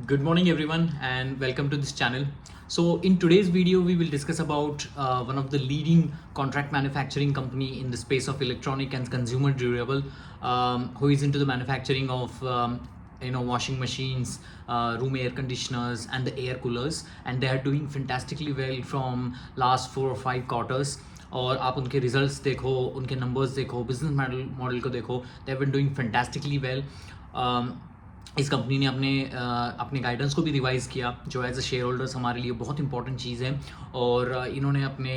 Good morning everyone and welcome to this channel. So in today's video we will discuss about one of the leading contract manufacturing company in the space of electronic and consumer durable, who is into the manufacturing of washing machines, room air conditioners and the air coolers, and they are doing fantastically well from last 4 or 5 quarters. और आप उनके results देखो, उनके numbers देखो, business model को देखो, they have been doing fantastically well. इस company ने अपने गाइडेंस को भी रिवाइज़ किया, जो एज अ शेयर होल्डर्स हमारे लिए बहुत इंपॉर्टेंट चीज़ है. और इन्होंने अपने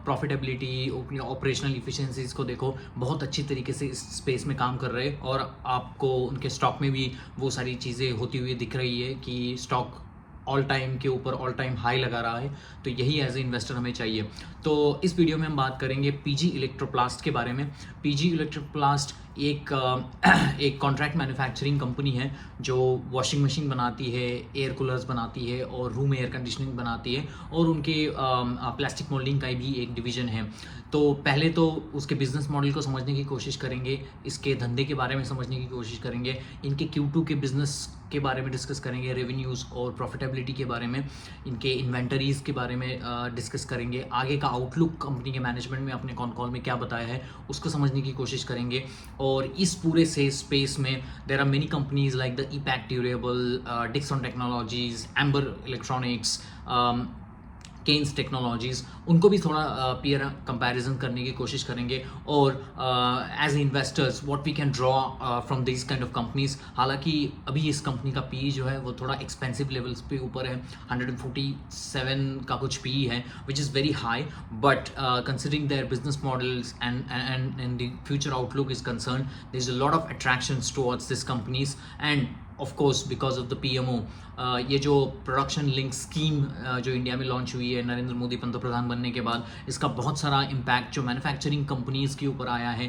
प्रॉफिटेबिलिटी, अपनी ऑपरेशनल इफिशिएंसीज़ को देखो, बहुत अच्छी तरीके से इस स्पेस में काम कर रहे हैं. और आपको उनके स्टॉक में भी वो सारी चीज़ें होती हुई दिख रही है कि स्टॉक ऑल टाइम के ऊपर ऑल टाइम हाई लगा रहा है. तो यही एज ए इन्वेस्टर हमें चाहिए. तो इस वीडियो में हम बात करेंगे पीजी इलेक्ट्रोप्लास्ट के बारे में. पीजी इलेक्ट्रोप्लास्ट एक कॉन्ट्रैक्ट मैन्युफैक्चरिंग कंपनी है जो वॉशिंग मशीन बनाती है, एयर कूलर्स बनाती है और रूम एयर कंडीशनिंग बनाती है, और उनके प्लास्टिक मोल्डिंग का भी एक डिवीज़न है. तो पहले तो उसके बिज़नेस मॉडल को समझने की कोशिश करेंगे, इसके धंधे के बारे में समझने की कोशिश करेंगे, इनके Q2 के बिज़नेस के बारे में डिस्कस करेंगे, रेवेन्यूज़ और प्रॉफिटेबिलिटी के बारे में, इनके इन्वेंटरीज़ के बारे में डिस्कस करेंगे, आगे का आउटलुक कंपनी के मैनेजमेंट में अपने कॉल में क्या बताया है उसको समझने की कोशिश करेंगे. और इस पूरे से स्पेस में there are many companies like the Epack durable, Dixon technologies, Amber electronics, Kaynes technologies, उनको भी थोड़ा पीयर कंपैरिजन करने की कोशिश करेंगे. और as investors what we can draw from this kind of companies. हालांकि अभी इस कंपनी का पी जो है वो थोड़ा एक्सपेंसिव लेवल्स पे ऊपर है, 147 का कुछ पी है, which is very high. But considering their business models and the future outlook is concern, there is a lot of attractions towards this companies. And of course because of the PMO, ये जो production link scheme जो India में launch हुई है नरेंद्र मोदी पंतप्रधान बनने के बाद, इसका बहुत सारा इम्पैक्ट जो मैन्युफैक्चरिंग कंपनीज़ के ऊपर आया है.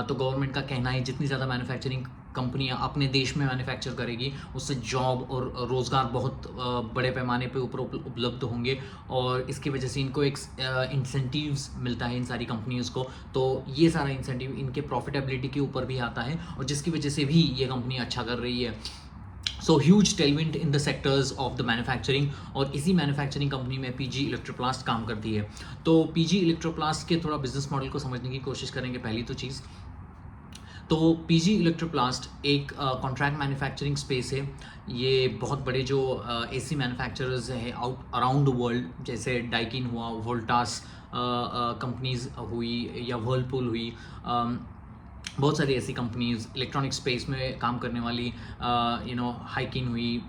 तो गवर्नमेंट का कहना है जितनी ज़्यादा मैन्युफैक्चरिंग कंपनियां अपने देश में मैन्युफैक्चर करेगी, उससे जॉब और रोज़गार बहुत बड़े पैमाने पे ऊपर उपलब्ध होंगे, और इसकी वजह से इनको एक इंसेंटिव्स मिलता है इन सारी कंपनीज़ को. तो ये सारा इंसेंटिव इनके प्रॉफिटेबिलिटी के ऊपर भी आता है, और जिसकी वजह से भी ये कंपनी अच्छा कर रही है. So huge Tailwind in the sectors of the manufacturing, और इसी मैन्युफैक्चरिंग कंपनी में पीजी इलेक्ट्रोप्लास्ट काम करती है. तो पीजी इलेक्ट्रोप्लास्ट के थोड़ा बिजनेस मॉडल को समझने की कोशिश करेंगे. पहली तो चीज़, तो पीजी इलेक्ट्रोप्लास्ट एक कॉन्ट्रैक्ट मैन्युफैक्चरिंग स्पेस है. ये बहुत बड़े जो AC मैन्युफैक्चरर्स हैं आउट अराउंड द वर्ल्ड, जैसे डाइकिन हुआ, वोल्टास कंपनीज हुई, या वर्लपूल हुई, बहुत सारी ऐसी कंपनीज इलेक्ट्रॉनिक स्पेस में काम करने वाली, हाइकिन हुई,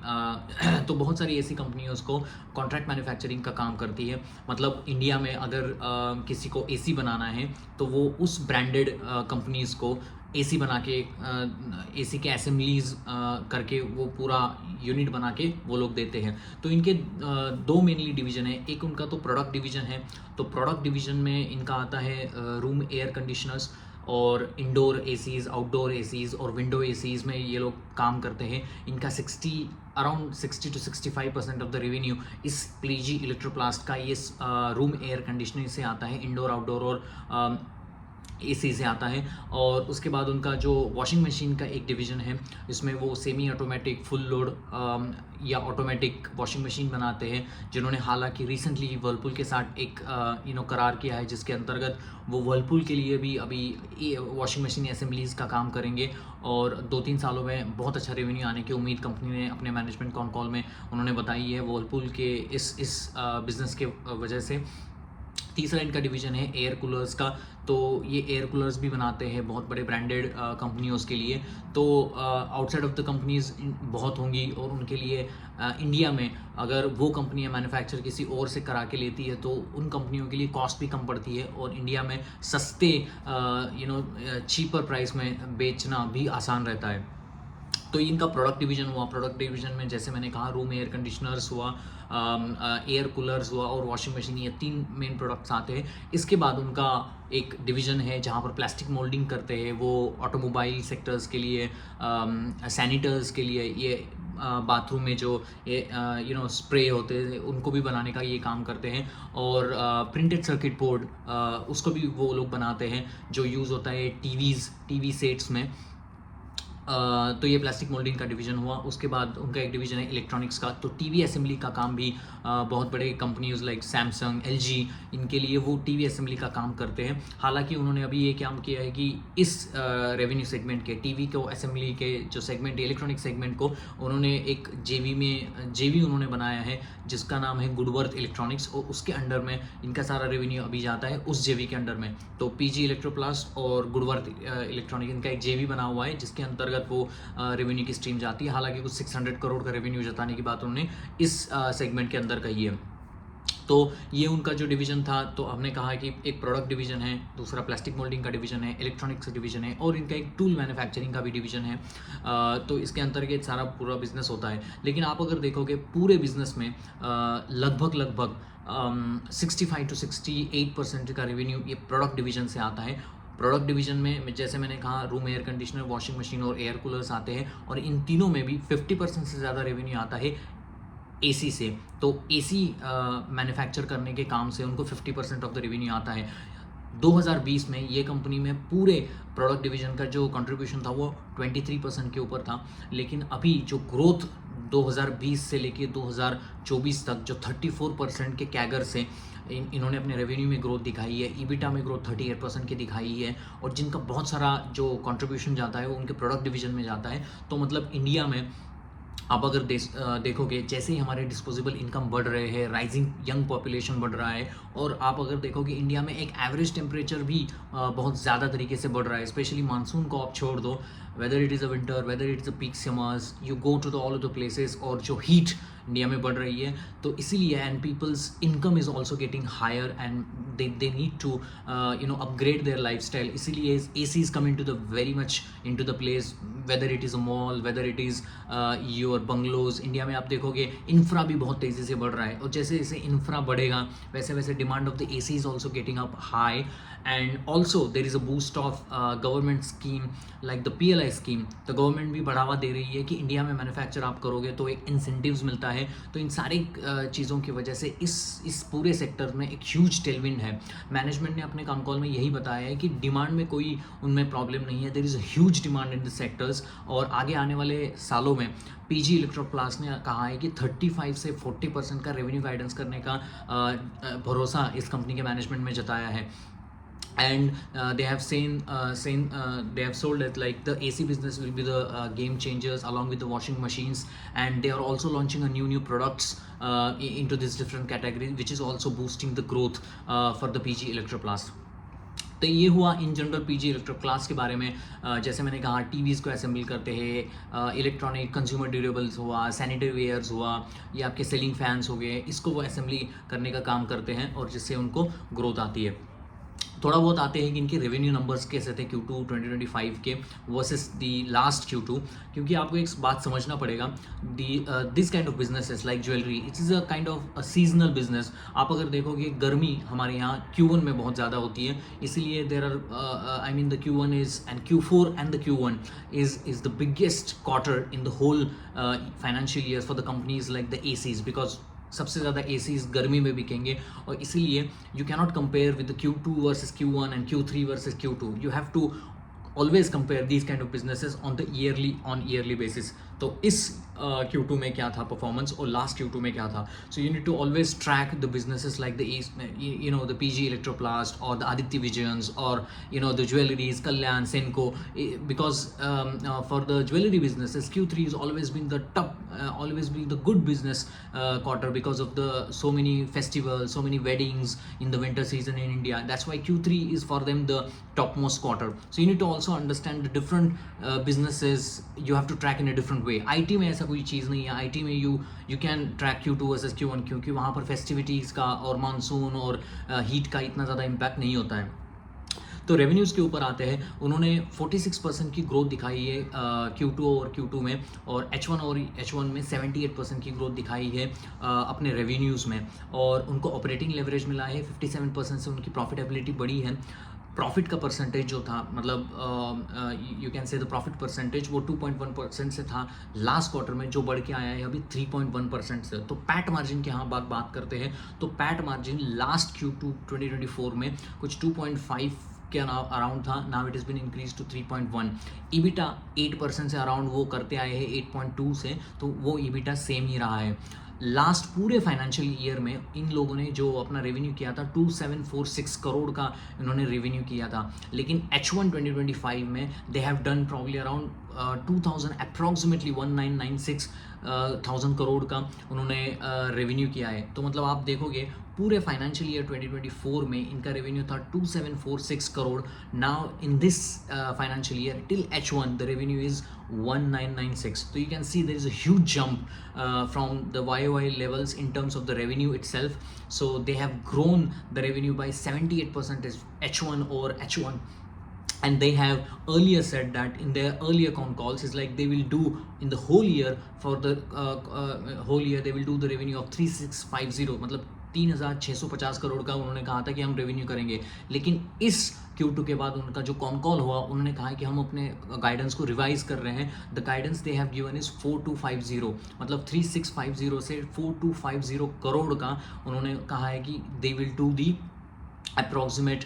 तो बहुत सारी ऐसी कंपनियों को कॉन्ट्रैक्ट मैन्युफैक्चरिंग का काम करती है. मतलब इंडिया में अगर किसी को AC बनाना है तो वो उस ब्रांडेड कंपनीज़ को AC बना के, AC के असेंबलीज करके वो पूरा यूनिट बना के वो लोग देते हैं. तो इनके दो मेनली डिवीज़न है. एक उनका तो प्रोडक्ट डिवीज़न है. तो प्रोडक्ट डिवीज़न में इनका आता है रूम एयर कंडीशनर्स और इंडोर ACs, आउटडोर ACs और विंडो ACs में ये लोग काम करते हैं. इनका around 60 to 65% of the revenue इस पीजी इलेक्ट्रोप्लास्ट का ये रूम एयर कंडीशनिंग से आता है, इंडोर आउटडोर और AC से आता है. और उसके बाद उनका जो वॉशिंग मशीन का एक डिवीज़न है, इसमें वो सेमी ऑटोमेटिक, फुल लोड या ऑटोमेटिक वॉशिंग मशीन बनाते हैं, जिन्होंने हालांकि रिसेंटली वर्लपूल के साथ एक करार किया है, जिसके अंतर्गत वो वर्लपूल के लिए भी अभी वॉशिंग मशीन असेंबलीज़ का काम करेंगे. और 2-3 सालों में बहुत अच्छा रेवेन्यू आने की उम्मीद कंपनी ने अपने मैनेजमेंट कॉल में उन्होंने बताई है, वर्लपूल के इस बिज़नेस के वजह से. तीसरा इनका डिवीज़न है एयर कूलर्स का. तो ये एयर कूलर्स भी बनाते हैं बहुत बड़े ब्रांडेड कंपनियों के लिए. तो आउटसाइड ऑफ द कंपनीज बहुत होंगी, और उनके लिए इंडिया में अगर वो कंपनियां मैन्युफैक्चर किसी और से करा के लेती है तो उन कंपनियों के लिए कॉस्ट भी कम पड़ती है, और इंडिया में सस्ते चीपर प्राइस में बेचना भी आसान रहता है. तो इनका प्रोडक्ट डिवीज़न हुआ. प्रोडक्ट डिवीज़न में जैसे मैंने कहा, रूम एयर कंडीशनर्स हुआ, एयर कूलर्स हुआ और वॉशिंग मशीन, ये 3 मेन प्रोडक्ट्स आते हैं. इसके बाद उनका एक डिवीज़न है जहाँ पर प्लास्टिक मोल्डिंग करते हैं. वो ऑटोमोबाइल सेक्टर्स के लिए, सैनिटर्स के लिए, ये बाथरूम में जो ये स्प्रे होते हैं उनको भी बनाने का ये काम करते हैं. और प्रिंटेड सर्किट बोर्ड, उसको भी वो लोग बनाते हैं, जो यूज़ होता है टीवी सेट्स में. तो ये प्लास्टिक मोल्डिंग का डिवीज़न हुआ। उसके बाद उनका एक डिवीज़न है इलेक्ट्रॉनिक्स का, तो टीवी असेंबली का काम भी बहुत बड़े कंपनीज लाइक सैमसंग, एलजी, इनके लिए वो टीवी असेंबली का काम करते हैं। हालांकि उन्होंने अभी ये काम किया है कि इस रेवेन्यू सेगमेंट के टीवी को असेंबली के जो सेगमेंट इलेक्ट्रॉनिक सेगमेंट को उन्होंने एक जेवी उन्होंने बनाया है जिसका नाम है गुडवर्थ इलेक्ट्रॉनिक्स, और उसके अंडर में इनका सारा रेवेन्यू अभी जाता है उस जेवी के अंडर में। तो पीजी इलेक्ट्रोप्लास्ट और गुडवर्थ इलेक्ट्रॉनिक इनका एक जेवी बना हुआ है जिसके अंतर्गत वो रेवेन्यू की स्ट्रीम जाती है। हालांकि कुछ 600 करोड़ का रेवेन्यू जताने की बात उन्होंने इस सेगमेंट के अंदर कही है। तो ये उनका जो डिवीज़न था, तो हमने कहा कि एक प्रोडक्ट डिवीज़न है, दूसरा प्लास्टिक मोल्डिंग का डिवीज़न है, इलेक्ट्रॉनिक्स का डिवीज़न है, और इनका एक टूल मैन्युफैक्चरिंग का भी डिवीज़न है। तो इसके अंतर्गत सारा पूरा बिजनेस होता है। लेकिन आप अगर देखोगे पूरे बिजनेस में लगभग 65 to 68% का रेवेन्यू ये प्रोडक्ट डिवीज़न से आता है। प्रोडक्ट डिवीज़न में जैसे मैंने कहा room air conditioner, washing machine और एयर कूलर्स आते हैं, और इन तीनों में भी 50% से ज़्यादा रेवेन्यू आता है एसी से। तो एसी मैन्युफैक्चर करने के काम से उनको 50% ऑफ द रेवेन्यू आता है। 2020 में ये कंपनी में पूरे प्रोडक्ट डिवीज़न का जो कंट्रीब्यूशन था वो 23% के ऊपर था। लेकिन अभी जो ग्रोथ 2020 से लेके 2024 तक जो 34% के कैगर से इन्होंने अपने रेवेन्यू में ग्रोथ दिखाई है, ईबिटा में ग्रोथ 38% की दिखाई है, और जिनका बहुत सारा जो कंट्रीब्यूशन जाता है वो उनके प्रोडक्ट डिवीज़न में जाता है। तो मतलब इंडिया में आप अगर देखोगे जैसे ही हमारे डिस्पोजेबल इनकम बढ़ रहे हैं, राइजिंग यंग पॉपुलेशन बढ़ रहा है, और आप अगर देखोगे इंडिया में एक एवरेज टेम्परेचर भी बहुत ज़्यादा तरीके से बढ़ रहा है। स्पेशली मानसून को आप छोड़ दो, whether it is a winter, whether it is a peak summers, you go to the all of the places, और जो हीट इंडिया में बढ़ रही है, तो इसीलिए and peoples income is also getting higher and they need to upgrade their life style. इसीलिए AC is coming to the very much into the place, whether it is a mall, whether it is your bungalows। India में आप देखोगे infra भी बहुत तेज़ी से बढ़ रहा है, और जैसे जैसे इंफ्रा बढ़ेगा वैसे वैसे demand of the AC is also getting up high, and also there is a boost of government scheme like the PLI scheme। तो गवर्नमेंट भी बढ़ावा दे रही है कि इंडिया में मैन्युफैक्चर आप करोगे तो एक इंसेंटिव्स मिलता है। तो इन सारी चीज़ों की वजह से इस पूरे सेक्टर में एक ह्यूज टेलविंड है। मैनेजमेंट ने अपने काम कॉल में यही बताया है कि डिमांड में कोई उनमें प्रॉब्लम नहीं है, there is a huge demand in the sectors, और आगे आने वाले सालों में पीजी इलेक्ट्रोप्लास्ट ने कहा है कि 35 से 40% का रेवेन्यू गाइडेंस करने का भरोसा इस कंपनी के मैनेजमेंट में जताया है। And they have they have sold it like the AC business will be the game changers along with the washing machines, and they are also launching a new products into this different category, which is also boosting the growth for the PG Electroplast। तो ये हुआ in general PG इलेक्ट्रोक्लास के बारे में। जैसे मैंने कहा TVs को असेंबल करते हैं, इलेक्ट्रॉनिक कंज्यूमर ड्यूरेबल्स हुआ, सैनिटरी वेयर्स हुआ, ये आपके सीलिंग फैंस हो गए, इसको वो असेंबली करने का काम करते हैं, और जिससे उनको ग्रोथ आती है। थोड़ा बहुत आते हैं कि इनके रेवेन्यू नंबर्स कैसे थे Q2 2025 के वर्सेस दी लास्ट Q2, क्योंकि आपको एक बात समझना पड़ेगा, this kind of businesses like jewellery, it is a kind of a seasonal business. आप अगर देखोगे गर्मी हमारे यहाँ Q1 में बहुत ज़्यादा होती है, इसीलिए there are I mean the Q1 is and Q4 and the Q1 is the biggest quarter in the whole financial year for the companies like the ACs, because सबसे ज़्यादा ACs गर्मी में बिकेंगे, और इसीलिए you cannot compare with Q2 versus Q1 and Q3 versus Q2। You have to always compare these kind of businesses on the yearly basis. तो इस Q2 में क्या था परफॉर्मेंस और लास्ट Q2 में क्या था, so you need to always track the businesses like the the PG Electroplast or the Aditya Visions or the jewelries, Kalyan, Senco, because for the jewelry businesses Q3 has always been the top, always been the good business quarter because of the so many festivals, so many weddings in the winter season in India. That's why Q3 is for them the topmost quarter. So you need to also understand the different businesses you have to track in a different way. IT में ऐसा कोई चीज़ नहीं है, IT में you can track Q2 versus Q1, क्योंकि वहाँ पर festivities का और मानसून और हीट का इतना ज़्यादा इम्पैक्ट नहीं होता है। तो रेवेन्यूज़ के ऊपर आते हैं, उन्होंने 46% की ग्रोथ दिखाई है Q2 और Q2 में, और H1 में 78% की ग्रोथ दिखाई है अपने रेवेन्यूज़ में, और उनको ऑपरेटिंग लेवरेज मिला है 57% से उनकी प्रॉफिटेबिलिटी बढ़ी है। प्रॉफिट का परसेंटेज जो था, मतलब you can say the profit percentage वो 2.1% से था लास्ट क्वार्टर में, जो बढ़ के आया है अभी 3.1% से। तो पैट मार्जिन की यहाँ बात करते हैं, तो पैट मार्जिन लास्ट Q2 2024 में कुछ 2.5 के अराउंड था, now it is been increase to 3.1। EBITDA 8% से अराउंड वो करते आए हैं 8.2 से, तो वो ईबिटा सेम ही रहा है। लास्ट पूरे फाइनेंशियल ईयर में इन लोगों ने जो अपना रेवेन्यू किया था 2746 करोड़ का इन्होंने रेवेन्यू किया था, लेकिन H1 2025 में they have done probably around 2000 approximately 1996,000 crore का उन्होंने रेवेन्यू किया है। तो मतलब आप देखोगे पूरे फाइनेंशियल ईयर 2024 में इनका रेवेन्यू था 2746 crore. Now in this financial year till H1 the revenue is 1996. So you can see there is a huge jump from the YOY levels in terms of the revenue itself. So they have grown the revenue by 78% as H1 over H1. And they have earlier said that in their earlier con calls is like they will do in the whole year, for the whole year they will do the revenue of 3650, मतलब 3650 करोड़ का उन्होंने कहा था कि हम revenue करेंगे। लेकिन इस Q2 के बाद उनका जो कॉन कॉल हुआ, उन्होंने कहा कि हम अपने गाइडेंस को रिवाइज कर रहे हैं। The guidance they have given is 4250, मतलब 3650 से 4250 करोड़ का उन्होंने कहा है कि दे will do the approximate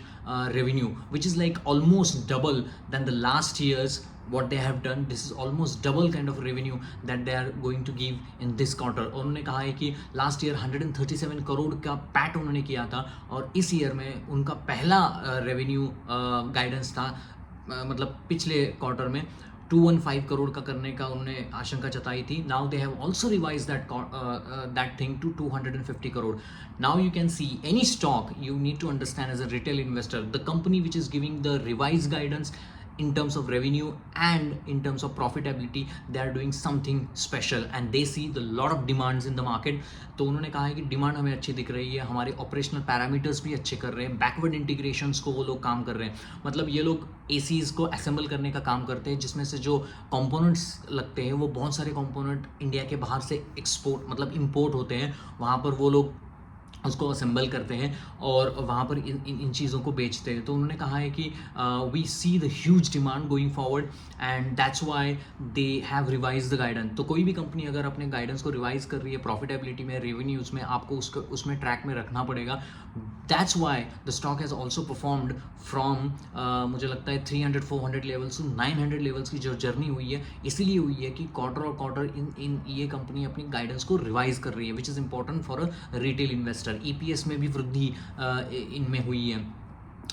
revenue, which is like almost double than the last year's what they have done. This is almost double kind of revenue that they are going to give in this quarter. और उन्होंने कहा है कि last year 137 crore का PAT उन्होंने किया था, और इस ईयर में उनका पहला रेवेन्यू गाइडेंस था, मतलब पिछले क्वार्टर में 215 करोड़ का करने का उन्होंने आशंका जताई थी। Now they have also revise that thing to 250 crore. Now you can see any stock, you need to understand as a retail investor, the company which is giving the revise guidance in terms of revenue and in terms of profitability, they are doing something special and they see the lot of demands in the market. तो उन्होंने कहा है कि demand हमें अच्छी दिख रही है, हमारे ऑपरेशनल पैरामीटर्स भी अच्छे कर रहे हैं, बैकवर्ड इंटीग्रेशंस को वो लोग काम कर रहे हैं। मतलब ये लोग ACs को असेंबल करने का काम करते हैं, जिसमें से जो कंपोनेंट्स लगते हैं वो बहुत सारे कंपोनेंट इंडिया के बाहर से एक्सपोर्ट मतलब इंपोर्ट होते हैं, वहाँ पर वो लोग उसको असेंबल करते हैं और वहाँ पर इन चीज़ों को बेचते हैं। तो उन्होंने कहा है कि we see the huge demand going forward and that's why they have revise the guidance. तो कोई भी कंपनी अगर अपने गाइडेंस को रिवाइज कर रही है प्रॉफिटेबिलिटी में, रेवेन्यूज में, आपको उसमें ट्रैक में रखना पड़ेगा। That's why the stock has also performed from मुझे लगता है 300-400 लेवल्स टू 900 लेवल्स की जो जर्नी हुई है, इसीलिए हुई है कि क्वार्टर इन ये कंपनी अपनी गाइडेंस को रिवाइज कर रही है, which is important for a retail investor. EPS में भी वृद्धि इनमें हुई है।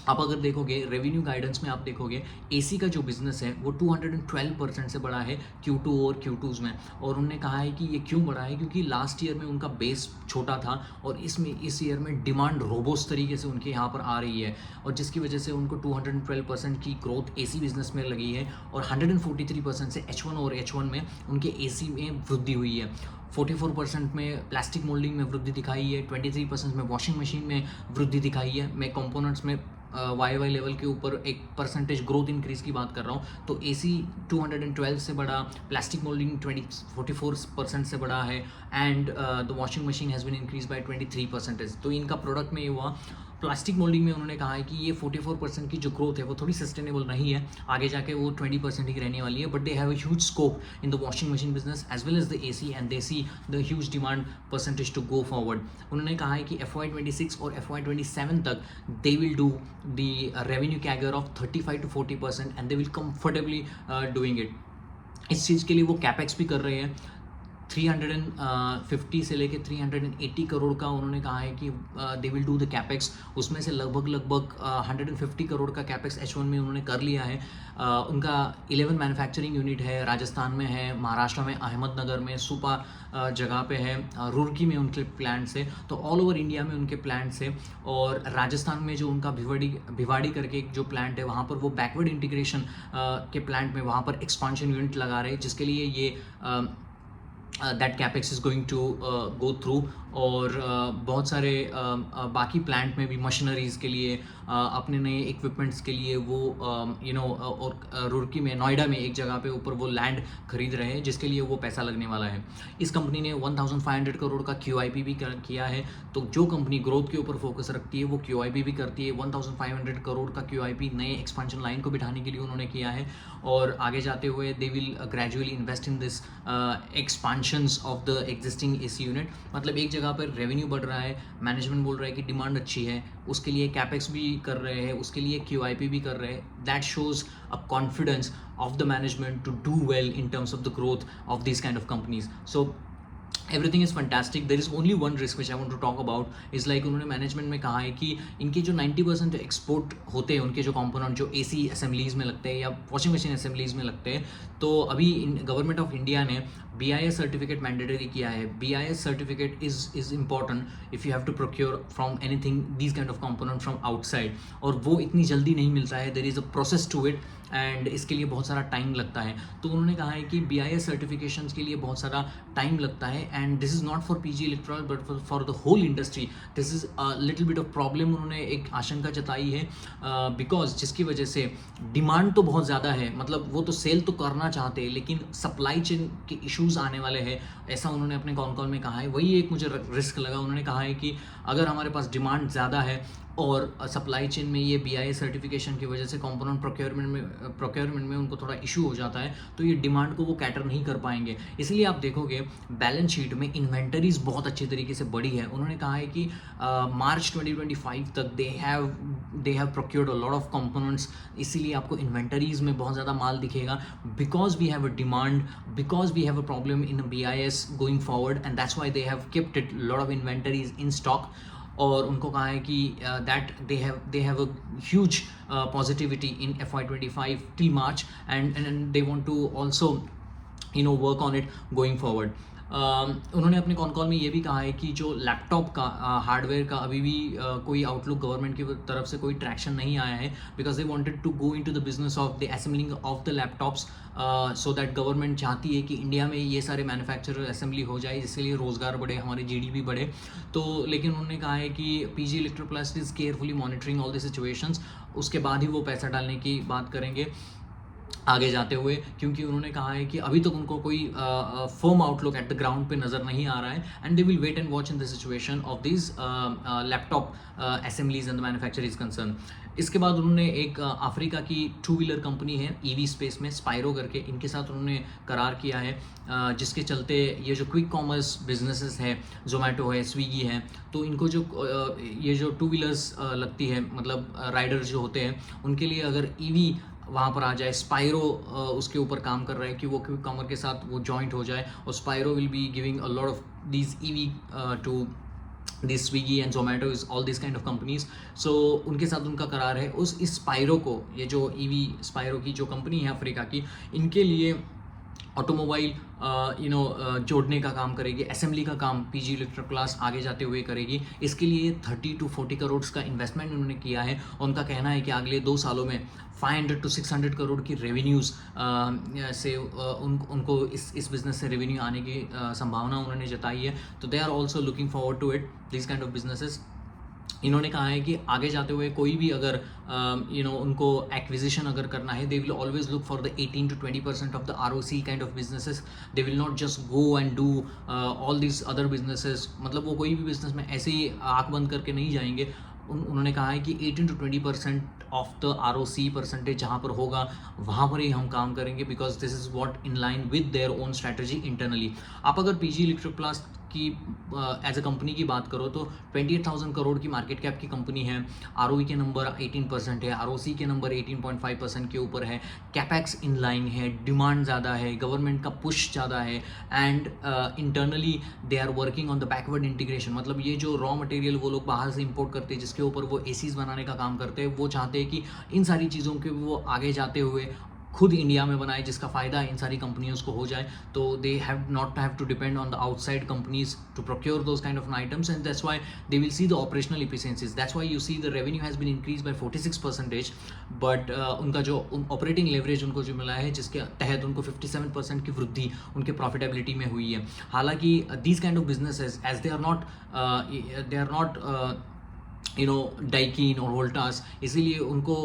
आप अगर देखोगे रेवेन्यू गाइडेंस में, आप देखोगे AC का जो बिजनेस है वो 212% से बढ़ा है Q2 और Q2s में। और उन्होंने कहा है कि ये क्यों बढ़ा है, क्योंकि लास्ट ईयर में उनका बेस छोटा था और इस ईयर में डिमांड रोबोस्ट तरीके से उनके यहाँ पर आ रही है, और जिसकी वजह से उनको 212% की ग्रोथ AC बिजनेस में लगी है, और 143% से H1 और H1 में उनके AC में वृद्धि हुई है। 44% में प्लास्टिक मोल्डिंग में वृद्धि दिखाई है, 23% में वॉशिंग मशीन में वृद्धि दिखाई है। मैं कंपोनेंट्स में YY लेवल के ऊपर एक परसेंटेज ग्रोथ इंक्रीज की बात कर रहा हूँ। तो AC 212 से बढ़ा, प्लास्टिक मोल्डिंग 44% से बढ़ा है, and the washing machine has been increase by 23%। तो इनका प्रोडक्ट में ये हुआ। प्लास्टिक मोल्डिंग में उन्होंने कहा है कि ये 44% की जो ग्रोथ है वो थोड़ी सस्टेनेबल नहीं है, आगे जाके वो 20% ही रहने वाली है, but they have a huge scope in the washing machine business as well as the AC, and they see the huge demand percentage to go forward. उन्होंने कहा है कि FY26 और FY27 तक they will do the revenue CAGR of 35 to 40% and they will comfortably doing it. इस चीज़ के लिए वो कैपेक्स भी कर रहे हैं। 350 से लेके 380 करोड़ का उन्होंने कहा है कि दे विल डू द कैपेक्स। उसमें से लगभग 150 करोड़ का कैपेक्स H1 में उन्होंने कर लिया है। उनका 11 मैन्युफैक्चरिंग यूनिट है, राजस्थान में है, महाराष्ट्र में अहमदनगर में, सुपा जगह पे है, रुड़की में उनके प्लांट्स है। तो ऑल ओवर इंडिया में उनके प्लांट्स है, और राजस्थान में जो उनका भिवाड़ी करके एक जो प्लांट है वहाँ पर वो बैकवर्ड इंटीग्रेशन के प्लांट में वहाँ पर एक्सपांशन यूनिट लगा रहे हैं, जिसके लिए ये that capex is going to go through. और बहुत सारे बाकी प्लांट में भी मशीनरीज़ के लिए अपने नए इक्विपमेंट्स के लिए वो और रुड़की में, नोएडा में एक जगह पे ऊपर वो लैंड खरीद रहे हैं, जिसके लिए वो पैसा लगने वाला है। इस कंपनी ने 1500 करोड़ का QIP भी किया है। तो जो कंपनी ग्रोथ के ऊपर फोकस रखती है वो QIP भी करती है। 1500 करोड़ का QIP नए एक्सपेंशन लाइन को बिठाने के लिए उन्होंने किया है, और आगे जाते हुए they will gradually invest in this expansions of the existing AC unit. मतलब एक जगह पर रेवेन्यू बढ़ रहा है, मैनेजमेंट बोल रहा है कि डिमांड अच्छी है, उसके लिए कैपेक्स भी कर रहे हैं, उसके लिए QIP भी कर रहे हैं. That shows a confidence of the management to do well in terms of the growth of these kind of companies. So everything is fantastic. There is only one risk which I want to talk about is like उन्होंने management में कहा है कि इनके जो 90% export होते हैं, उनके जो कंपोनेंट जो AC असेंबलीज में लगते हैं या वॉशिंग मशीन असेंबलीज में लगते हैं, तो अभी गवर्नमेंट ऑफ इंडिया ने BIS सर्टिफिकेट मैंडेटरी किया है. BIS certificate is important if you have to procure from anything these kind of component from outside, और वो इतनी जल्दी नहीं मिलता है. There is a process to it and इसके लिए बहुत सारा टाइम लगता है. तो उन्होंने कहा है कि BIS सर्टिफिकेशंस के लिए बहुत सारा टाइम लगता है and this is not for PG electronic but for the whole industry. This is a little bit of problem. उन्होंने एक आशंका जताई है बिकॉज जिसकी वजह से डिमांड तो बहुत ज़्यादा है, मतलब वो तो सेल तो करना चाहते हैं लेकिन सप्लाई चेन के इश्यूज़ आने वाले हैं, ऐसा उन्होंने अपने कॉल में कहा है. वही एक मुझे रिस्क लगा. उन्होंने कहा है कि अगर हमारे पास डिमांड ज़्यादा है और सप्लाई चेन में ये BIS सर्टिफिकेशन की वजह से कंपोनेंट प्रोक्योरमेंट में उनको थोड़ा इशू हो जाता है, तो ये डिमांड को वो कैटर नहीं कर पाएंगे. इसलिए आप देखोगे बैलेंस शीट में इन्वेंटरीज बहुत अच्छी तरीके से बढ़ी है. उन्होंने कहा है कि मार्च 2025 तक they have procured a lot of components. इसीलिए आपको इन्वेंटरीज में बहुत ज़्यादा माल दिखेगा because we have a demand, because we have a problem in BIS going forward and that's why they have kept it lot of inventories in stock. और उनको कहा है कि that they have a huge positivity in FY25 till March and they want to also work on it going forward. उन्होंने अपने call में ये भी कहा है कि जो लैपटॉप का हार्डवेयर का अभी भी कोई आउटलुक गवर्नमेंट की तरफ से कोई ट्रैक्शन नहीं आया है because they wanted to go into the business of the assembling of the laptops. So that government चाहती है कि इंडिया में ये सारे मैन्युफैक्चरर असेंबली हो जाए, जिसके लिए रोज़गार बढ़े, हमारी GDP बढ़े. तो लेकिन उन्होंने कहा है कि PG Electroplast is carefully monitoring all the situations, उसके बाद ही वो पैसा डालने की बात करेंगे आगे जाते हुए, क्योंकि उन्होंने कहा है कि अभी तक उनको कोई firm outlook at the ground पे नज़र नहीं आ रहा है and they will wait and watch in the situation of this laptop assemblies and the manufacture is concern. इसके बाद उन्होंने एक अफ्रीका की 2-व्हीलर कंपनी है EV स्पेस में, स्पायरो करके, इनके साथ उन्होंने करार किया है जिसके चलते ये जो क्विक कॉमर्स बिजनेसेस है, जोमेटो है, स्विगी है, तो इनको जो ये जो 2-व्हीलर्स लगती है, मतलब राइडर जो होते हैं, उनके लिए अगर EV वहाँ पर आ जाए, स्पायरो उसके ऊपर काम कर रहा है कि वो क्विक कॉमर्स के साथ वो जॉइंट हो जाए और Spiro will be giving a lot of these EV to this Swiggy and Zomato is all this kind of companies. So उनके साथ उनका करार है. इस स्पायरो को, ये जो EV स्पायरो की जो कंपनी है अफ्रीका की, इनके लिए ऑटोमोबाइल जोड़ने का काम करेगी, असेंबली का काम PG इलेक्ट्रोक्लास आगे जाते हुए करेगी. इसके लिए 30 to 40 करोड़ का इन्वेस्टमेंट उन्होंने किया है. उनका कहना है कि अगले 2 सालों में 500 to 600 करोड़ की रेवेन्यूज़ से उनको इस बिज़नेस से रेवेन्यू आने की संभावना उन्होंने जताई है. तो they are also looking forward to it, this kind of businesses. इन्होंने कहा है कि आगे जाते हुए कोई भी अगर उनको एक्विजिशन अगर करना है, they will always look for the 18 to 20% of the ROC kind of businesses. They will not just go and do all this other businesses. मतलब वो कोई भी बिजनेस में ऐसे ही आँख बंद करके नहीं जाएंगे. उन्होंने कहा है कि 18 to 20% of the ROC percentage जहाँ पर होगा वहाँ पर ही हम काम करेंगे, because this is what in line with their own strategy internally. आप अगर PG इलेक्ट्रोप्लास्ट की एज अ कंपनी की बात करो तो 28,000 करोड़ की मार्केट कैप की कंपनी है. ROE के नंबर 18% है, ROC के नंबर 18.5% के ऊपर है, कैपेक्स इन लाइन है, डिमांड ज़्यादा है, गवर्नमेंट का पुश ज़्यादा है and internally they are working on the backward integration. मतलब ये जो रॉ मटेरियल वो लोग बाहर से इंपोर्ट करते हैं, जिसके ऊपर वो ACs बनाने का काम करते हैं, वो चाहते हैं कि इन सारी चीज़ों के वो आगे जाते हुए खुद इंडिया में बनाए, जिसका फ़ायदा इन सारी कंपनियों को हो जाए. तो they have not have to depend on the outside companies to procure those kind of items and that's why they will see the operational efficiencies. That's why you see the revenue has been increase by 46%, but उनका जो operating leverage उनको जो मिला है, जिसके तहत उनको 57% की वृद्धि उनके प्रॉफिटेबिलिटी में हुई है. हालांकि these kind of businesses as they are not Daikin or Voltas, इसीलिए उनको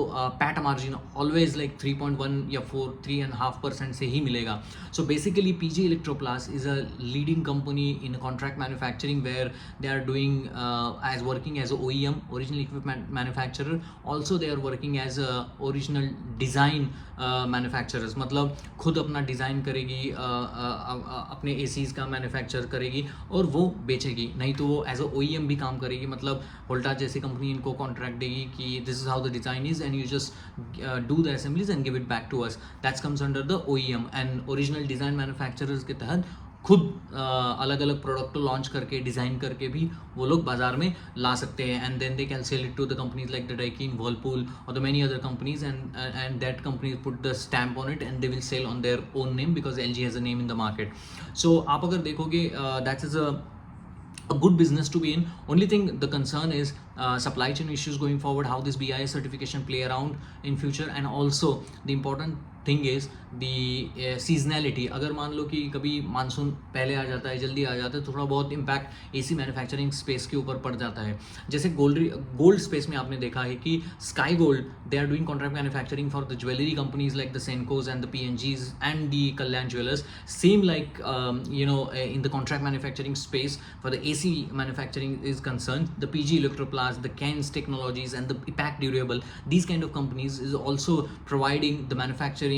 पैट मार्जिन ऑलवेज लाइक 3.1 या 3.5% से ही मिलेगा. So basically PG Electroplast is a leading company in contract manufacturing where they are doing as working as a OEM, original equipment manufacturer. Also they are working as a original design manufacturers, मतलब खुद अपना design करेगी, अपने ACs का manufacture करेगी और वो बेचेगी. नहीं तो वो एज अ OEM भी काम करेगी, मतलब वोल्टास जैसी कंपनी इनको कॉन्ट्रैक्ट देगी कि this is how the design is and you just do the assemblies and give it back to us. That's comes under the OEM. And original design manufacturers के तहत खुद अलग अलग प्रोडक्ट को लॉन्च करके डिज़ाइन करके भी वो लोग बाजार में ला सकते हैं. And then they can sell it to the companies like the Daikin, Whirlpool or the many other companies, and that companies put the stamp on it and they will sell on their own name because LG has a name in the market. So आप अगर देखोगे that is a good business to be in. Only thing, the concern is supply chain issues going forward, how this BIS certification play around in future, and also the important thing is the seasonality. अगर मान लो कि कभी monsoon पहले आ जाता है, जल्दी आ जाता है, तो थोड़ा बहुत इम्पैक्ट AC मैन्युफैक्चरिंग स्पेस के ऊपर पड़ जाता है. जैसे गोल्ड स्पेस में आपने देखा है कि Sky Gold, they are doing contract manufacturing for the jewellery companies like the Senkos and the PNGs and the Kalyan Jewelers. Same like in the contract manufacturing space for the AC manufacturing is concerned, the PG Electroplast, the Kens Technologies and the Ipac Durable, these kind of companies is also providing the manufacturing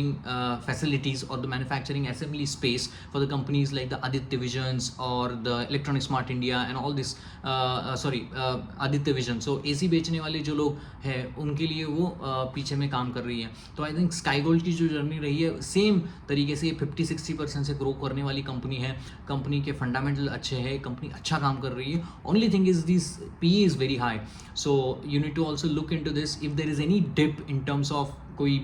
facilities or the manufacturing assembly space for the companies like the Aditya Visions or the Electronic Smart India and all this Aditya Vision. So AC बेचने वाले जो लोग हैं उनके लिए वो पीछे में काम कर रही है. तो आई थिंक स्काई गोल्ड की जो जर्नी रही है सेम तरीके से 50-60% से ग्रो करने वाली कंपनी है. कंपनी के फंडामेंटल अच्छे हैं, कंपनी अच्छा काम कर रही है. Only thing is this PE is very high. So you need to also look in to this. If there is any dip in terms of कोई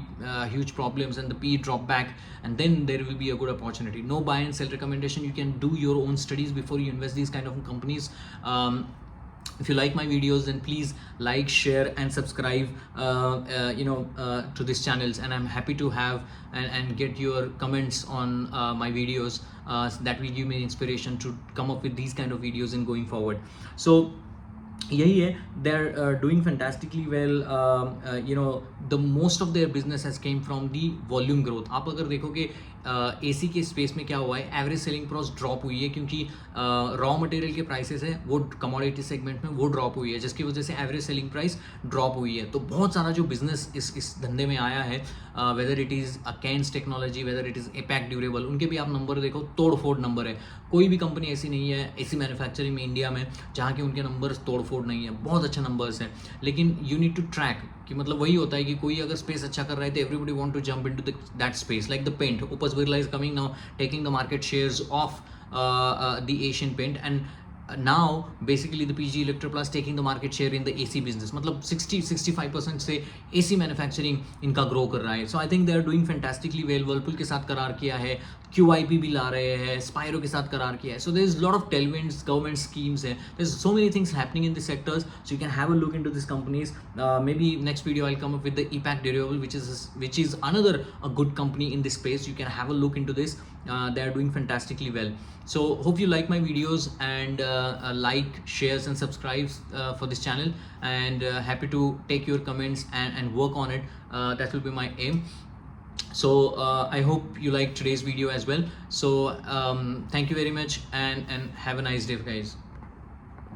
huge problems and the PE drop back, and then there will be a good opportunity. No buy and sell recommendation. You can do your own studies before you invest these kind of companies. If you like my videos, then please like, share and subscribe to these channels, and I'm happy to have and get your comments on my videos. That will give me inspiration to come up with these kind of videos in going forward. So यही है, they are doing fantastically well. The most of their business has came from the volume growth. आप अगर देखोगे AC के space में क्या हुआ है, एवरेज सेलिंग प्राइस ड्रॉप हुई है क्योंकि रॉ मटेरियल के प्राइसेस है वो कमोडिटी सेगमेंट में वो ड्रॉप हुई है, जिसकी वजह से एवरेज सेलिंग प्राइस ड्रॉप हुई है. तो बहुत सारा जो बिजनेस इस धंधे में आया है, weather it is Kens technology, weather it is Ipac durable, उनके भी आप नंबर देखो, तोड़ फोड़ नंबर है. कोई भी कंपनी ऐसी नहीं है AC मैन्युफैक्चरिंग में इंडिया में जहाँ के उनके नंबर्स तोड़ फोड़ नहीं है, बहुत अच्छे नंबर्स हैं. लेकिन यू नीड टू ट्रैक कि मतलब वही होता है कि कोई अगर स्पेस अच्छा कर रहा है तो everybody want to jump into that space. Like the paint, Opus Birla is coming now, taking the market shares of the Asian Paint, and now basically the PG Electroplast taking the market share in the AC business. मतलब 60-65% से AC manufacturing इनका grow कर रहा है. So I think they are doing fantastically well. Whirlpool के साथ करार किया है, QIP भी ला रहे हैं, स्पायरो के साथ करार किया है. So there is lot of tailwinds, government schemes है, there is so many things happening in this sectors. So you can have a look into this companies. Maybe next video I come up with the Ipac Durable, which is another a good company in this space. You can have a look into this. They are doing fantastically well. So hope you like my videos, and like, shares and subscribes for this channel, and happy to take your comments and work on it. That will be my aim. So I hope you like today's video as well. So thank you very much, and have a nice day, guys.